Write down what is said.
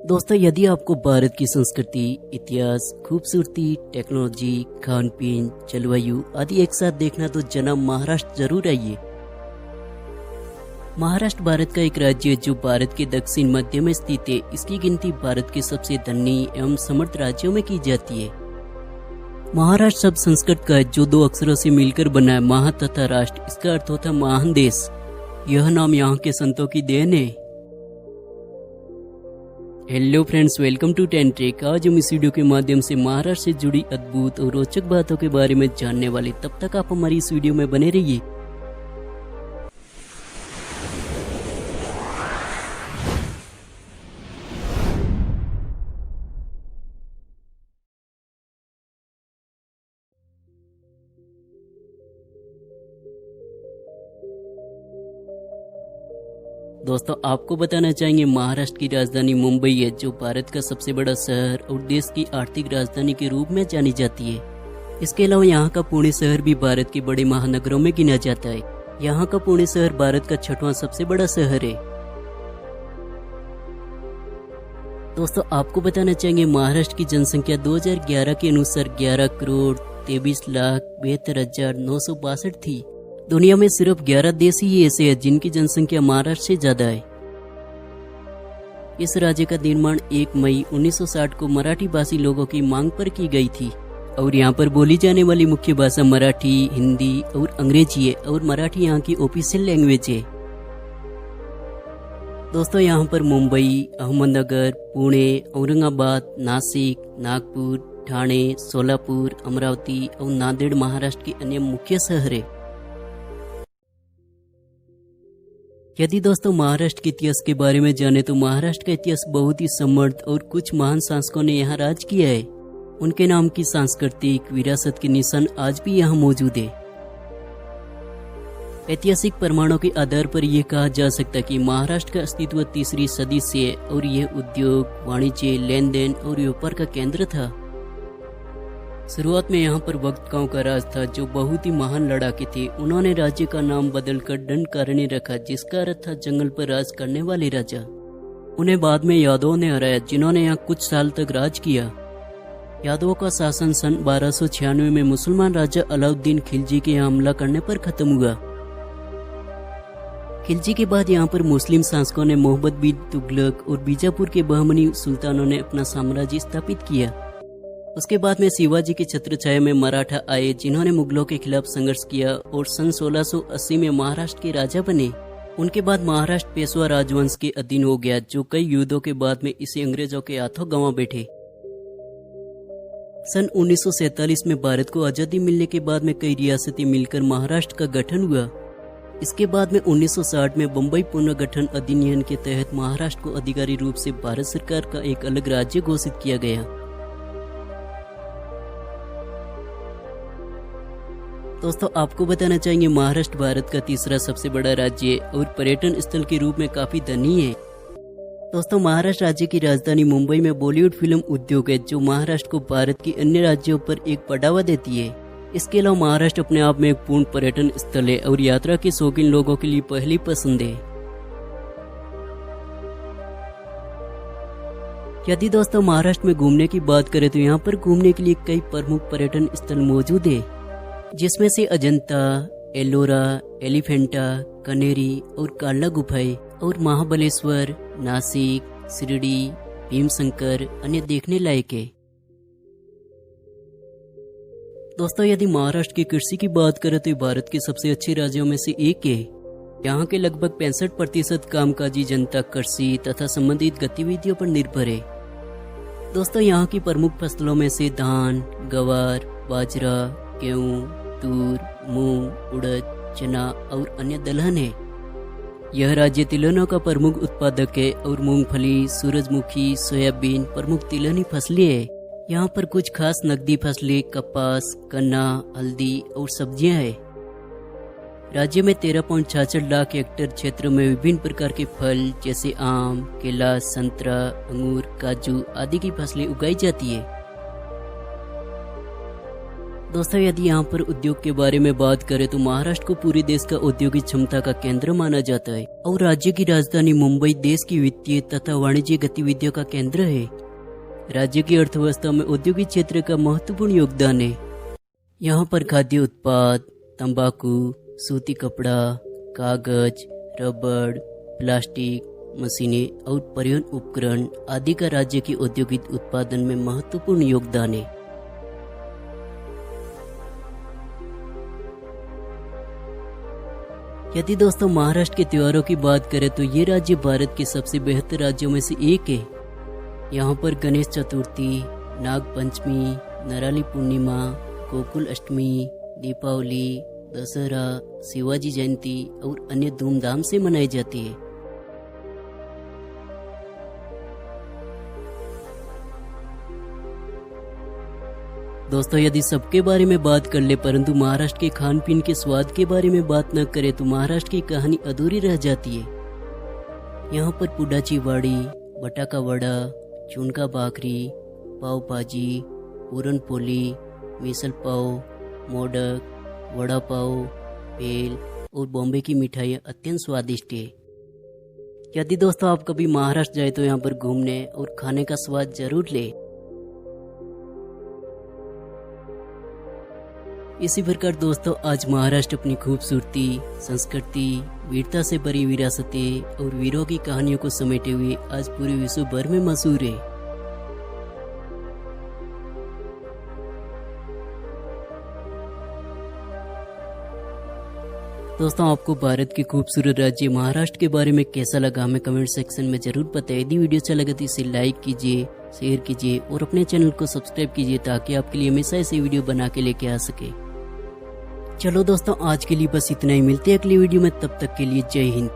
दोस्तों, यदि आपको भारत की संस्कृति, इतिहास, खूबसूरती, टेक्नोलॉजी, खान पीन, जलवायु आदि एक साथ देखना तो जनाब महाराष्ट्र जरूर आइए। महाराष्ट्र भारत का एक राज्य है जो भारत के दक्षिण मध्य में स्थित है। इसकी गिनती भारत के सबसे धनी एवं समृद्ध राज्यों में की जाती है। महाराष्ट्र शब्द संस्कृत का है जो दो अक्षरों से मिलकर बना है, महा तथा राष्ट्र। इसका अर्थ होता है महान देश। यह नाम यहाँ के संतों की देन है। Hello friends, welcome to ten trek. आज हम इस वीडियो के माध्यम से महाराष्ट्र से जुड़ी अद्भुत और रोचक बातों के बारे में जानने वाले। तब तक आप हमारी इस वीडियो में बने रहिए। दोस्तों, आपको बताना चाहेंगे महाराष्ट्र की राजधानी मुंबई है जो भारत का सबसे बड़ा शहर और देश की आर्थिक राजधानी के रूप में जानी जाती है। इसके अलावा यहाँ का पुणे शहर भी भारत के बड़े महानगरों में गिना जाता है। यहाँ का पुणे शहर भारत का 6वां सबसे बड़ा शहर है। दोस्तों, आपको बताना चाहेंगे महाराष्ट्र की जनसंख्या 2011 के अनुसार 11,23,72,962 थी। दुनिया में सिर्फ 11 देश ही ऐसे हैं जिनकी जनसंख्या महाराष्ट्र से ज्यादा है। इस राज्य का निर्माण 1 मई 1960 को मराठी भाषी लोगों की मांग पर की गई थी और यहाँ पर बोली जाने वाली मुख्य भाषा मराठी, हिंदी और अंग्रेजी है और मराठी यहाँ की ऑफिशियल लैंग्वेज है। दोस्तों, यहाँ पर मुंबई, अहमदनगर, पुणे, औरंगाबाद, नासिक, नागपुर, ठाणे, सोलापुर, अमरावती और नांदेड़ महाराष्ट्र के अन्य मुख्य शहर है। यदि दोस्तों महाराष्ट्र के इतिहास के बारे में जाने तो महाराष्ट्र का इतिहास बहुत ही समृद्ध और कुछ महान शासकों ने यहाँ राज किया है। उनके नाम की सांस्कृतिक विरासत के निशान आज भी यहाँ मौजूद है। ऐतिहासिक प्रमाणों के आधार पर यह कहा जा सकता है कि महाराष्ट्र का अस्तित्व 3री सदी से है और यह उद्योग, वाणिज्य, लेन देन और व्यापार का केंद्र था। शुरुआत में यहाँ पर वक्तकाओं का राज था जो बहुत ही महान लड़ाके थे। उन्होंने राज्य का नाम बदलकर दंडकारण्य रखा जिसका अर्थ था जंगल पर राज करने वाले राजा। उन्हें बाद में यादवों ने हराया जिन्होंने यहाँ कुछ साल तक राज किया। यादवों का शासन सन 1296 में मुसलमान राजा अलाउद्दीन खिलजी के यहाँ हमला करने पर खत्म हुआ। खिलजी के बाद यहाँ पर मुस्लिम शासकों ने मोहम्मद बिन तुगलक और बीजापुर के बहमनी सुल्तानों ने अपना साम्राज्य स्थापित किया। उसके बाद में शिवाजी की छत्रछाया में मराठा आए जिन्होंने मुगलों के खिलाफ संघर्ष किया और सन 1680 में महाराष्ट्र के राजा बने। उनके बाद महाराष्ट्र पेशवा राजवंश के अधीन हो गया जो कई युद्धों के बाद में इसे अंग्रेजों के हाथों गंवा बैठे। सन 1947 में भारत को आजादी मिलने के बाद में कई रियासतें मिलकर महाराष्ट्र का गठन हुआ। इसके बाद में 1960 में बम्बई पुनर्गठन अधिनियम के तहत महाराष्ट्र को आधिकारिक रूप से भारत सरकार का एक अलग राज्य घोषित किया गया। दोस्तों, आपको बताना चाहेंगे महाराष्ट्र भारत का 3रा सबसे बड़ा राज्य है और पर्यटन स्थल के रूप में काफी धनी है। दोस्तों, महाराष्ट्र राज्य की राजधानी मुंबई में बॉलीवुड फिल्म उद्योग है जो महाराष्ट्र को भारत के अन्य राज्यों पर एक बढ़ावा देती है। इसके अलावा महाराष्ट्र अपने आप में एक पूर्ण पर्यटन स्थल है और यात्रा के शौकीन लोगों के लिए पहली पसंद है। यदि दोस्तों महाराष्ट्र में घूमने की बात करें तो यहाँ पर घूमने के लिए कई प्रमुख पर्यटन स्थल मौजूद है जिसमें से अजंता, एलोरा, एलिफेंटा, कनेरी और काला गुफाएं और महाबलेश्वर, नासिक, शिरडी, भीमशंकर अन्य देखने लायक है। दोस्तों, यदि महाराष्ट्र की कृषि की बात करें तो भारत के सबसे अच्छे राज्यों में से एक है। यहाँ के लगभग 65% कामकाजी जनता कृषि तथा संबंधित गतिविधियों पर निर्भर है। दोस्तों, यहाँ की प्रमुख फसलों में से धान, गवार, बाजरा, गेहूं, तूर, मूंग, उड़द, चना और अन्य दलहन है। यह राज्य तिलहनों का प्रमुख उत्पादक है और मूंगफली, सूरजमुखी, सोयाबीन प्रमुख तिलहनी फसलें है। यहाँ पर कुछ खास नकदी फसलें कपास, गन्ना, हल्दी और सब्जियां है। राज्य में 13.66 लाख हेक्टेयर क्षेत्र में विभिन्न प्रकार के फल जैसे आम, केला, संतरा, अंगूर, काजू आदि की फसलें उगाई जाती है। दोस्तों यदि यहाँ पर उद्योग के बारे में बात करें तो महाराष्ट्र को पूरे देश का औद्योगिक क्षमता का केंद्र माना जाता है और राज्य की राजधानी मुंबई देश की वित्तीय तथा वाणिज्य गतिविधियों का केंद्र है। राज्य की अर्थव्यवस्था में औद्योगिक क्षेत्र का महत्वपूर्ण योगदान है। यहाँ पर खाद्य उत्पाद, तंबाकू, सूती कपड़ा, कागज, रबड़, प्लास्टिक, मशीनें और परिवहन उपकरण आदि का राज्य के औद्योगिक उत्पादन में महत्वपूर्ण योगदान है। यदि दोस्तों महाराष्ट्र के त्योहारों की बात करें तो ये राज्य भारत के सबसे बेहतर राज्यों में से एक है। यहाँ पर गणेश चतुर्थी, नाग पंचमी, नराली पूर्णिमा, गोकुल अष्टमी, दीपावली, दशहरा, शिवाजी जयंती और अन्य धूमधाम से मनाई जाती है। दोस्तों यदि सबके बारे में बात कर ले परंतु महाराष्ट्र के खान पीन के स्वाद के बारे में बात न करें तो महाराष्ट्र की कहानी अधूरी रह जाती है। यहाँ पर पुडाची वाड़ी, बटाका वडा, चुनका भाकरी, पाव भाजी, पुरणपोली, मिसल पाव, मोदक, वड़ा पाव, भेल और बॉम्बे की मिठाइयाँ अत्यंत स्वादिष्ट है। यदि दोस्तों आप कभी महाराष्ट्र जाए तो यहाँ पर घूमने और खाने का स्वाद जरूर ले। इसी प्रकार दोस्तों आज महाराष्ट्र अपनी खूबसूरती, संस्कृति, वीरता से भरी विरासतें और वीरों की कहानियों को समेटे हुए आज पूरे विश्व भर में मशहूर है। दोस्तों आपको भारत के खूबसूरत राज्य महाराष्ट्र के बारे में कैसा लगा हमें कमेंट सेक्शन में जरूर बताइए। यदि वीडियो अच्छा लगा तो इसे लाइक कीजिए, शेयर कीजिए और अपने चैनल को सब्सक्राइब कीजिए ताकि आपके लिए हमेशा ऐसे वीडियो बना के लेके आ सके। चलो दोस्तों आज के लिए बस इतना ही, मिलते हैं अगली वीडियो में, तब तक के लिए जय हिंद।